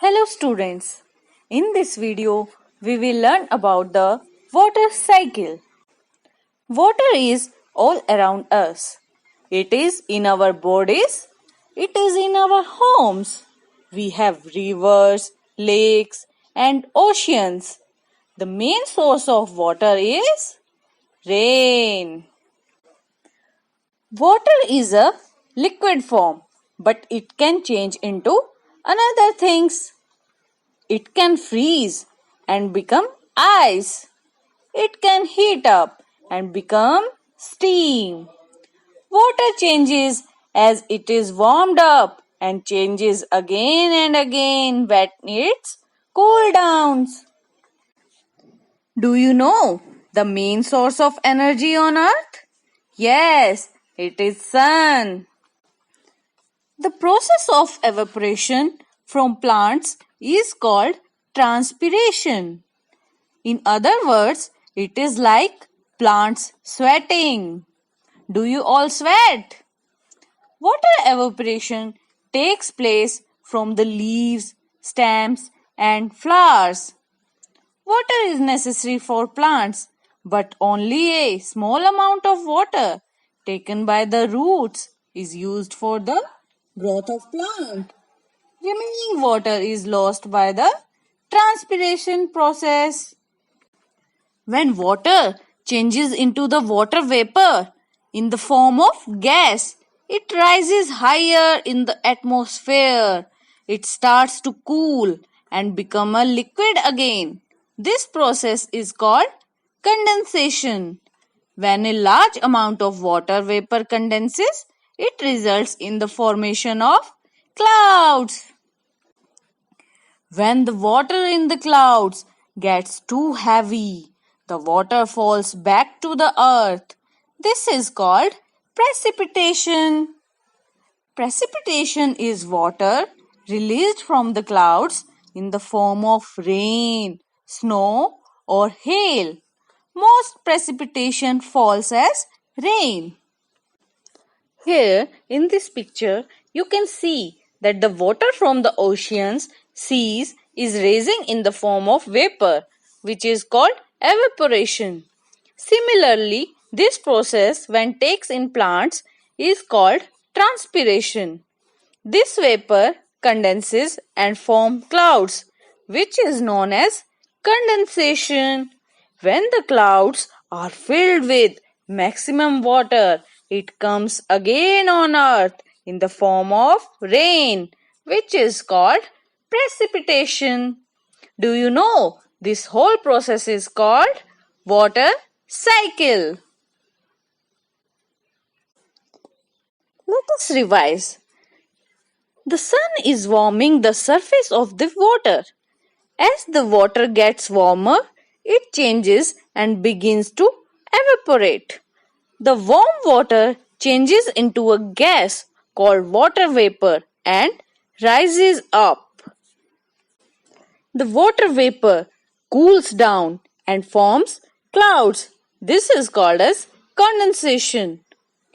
Hello students, in this video we will learn about the water cycle. Water is all around us. It is in our bodies, it is in our homes. We have rivers, lakes and oceans. The main source of water is rain. Water is a liquid form, but it can change into another things. It can freeze and become ice. It can heat up and become steam. Water changes as it is warmed up and changes again and again when it's cool downs. Do you know the main source of energy on earth? Yes, it is sun. The process of evaporation from plants is called transpiration. In other words, it is like plants sweating. Do you all sweat? Water evaporation takes place from the leaves, stems, and flowers. Water is necessary for plants, but only a small amount of water taken by the roots is used for the growth of plant. Remaining water is lost by the transpiration process. When water changes into the water vapor in the form of gas, it rises higher in the atmosphere. It starts to cool and become a liquid again. This process is called condensation. When a large amount of water vapor condenses, it results in the formation of clouds. When the water in the clouds gets too heavy, the water falls back to the earth. This is called precipitation. Precipitation is water released from the clouds in the form of rain, snow, or hail. Most precipitation falls as rain. Here in this picture, you can see that the water from the oceans, seas is rising in the form of vapor, which is called evaporation. Similarly, this process when takes in plants is called transpiration. This vapor condenses and form clouds, which is known as condensation. When the clouds are filled with maximum water, it comes again on earth in the form of rain, which is called precipitation. Do you know this whole process is called water cycle? Let us revise. The sun is warming the surface of the water. As the water gets warmer, it changes and begins to evaporate. The warm water changes into a gas called water vapor and rises up. The water vapor cools down and forms clouds. This is called as condensation.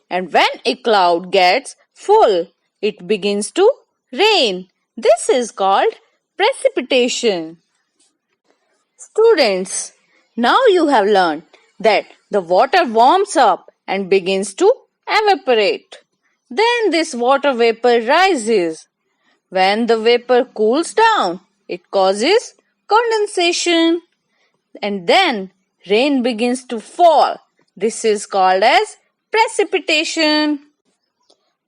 And when a cloud gets full, it begins to rain. This is called precipitation. Students, now you have learned that the water warms up and begins to evaporate. Then this water vapor rises. When the vapor cools down, it causes condensation. And then rain begins to fall. This is called as precipitation.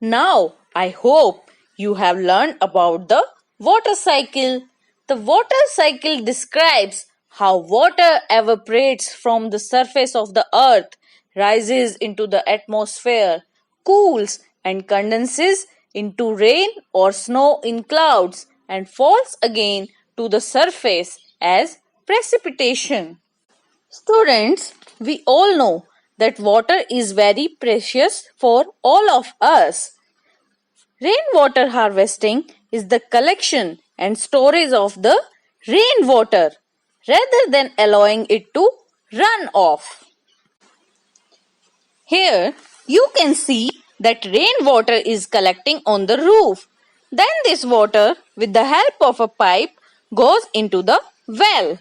Now, I hope you have learned about the water cycle. The water cycle describes how water evaporates from the surface of the earth, rises into the atmosphere, cools and condenses into rain or snow in clouds, and falls again to the surface as precipitation. Students, we all know that water is very precious for all of us. Rainwater harvesting is the collection and storage of the rainwater rather than allowing it to run off. Here you can see that rainwater is collecting on the roof. Then this water, with the help of a pipe, goes into the well.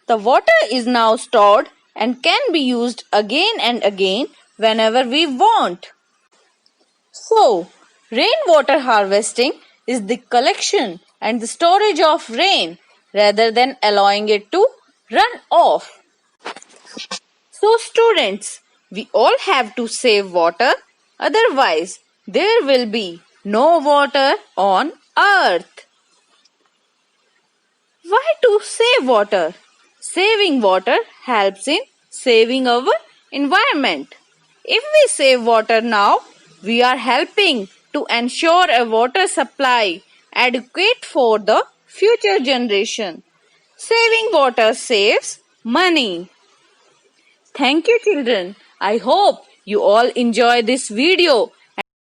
The water is now stored and can be used again and again whenever we want. So, rainwater harvesting is the collection and the storage of rain rather than allowing it to run off. So, students, we all have to save water, otherwise, there will be no water on earth. Why to save water? Saving water helps in saving our environment. If we save water now, we are helping to ensure a water supply adequate for the future generation. Saving water saves money. Thank you, children. I hope you all enjoy this video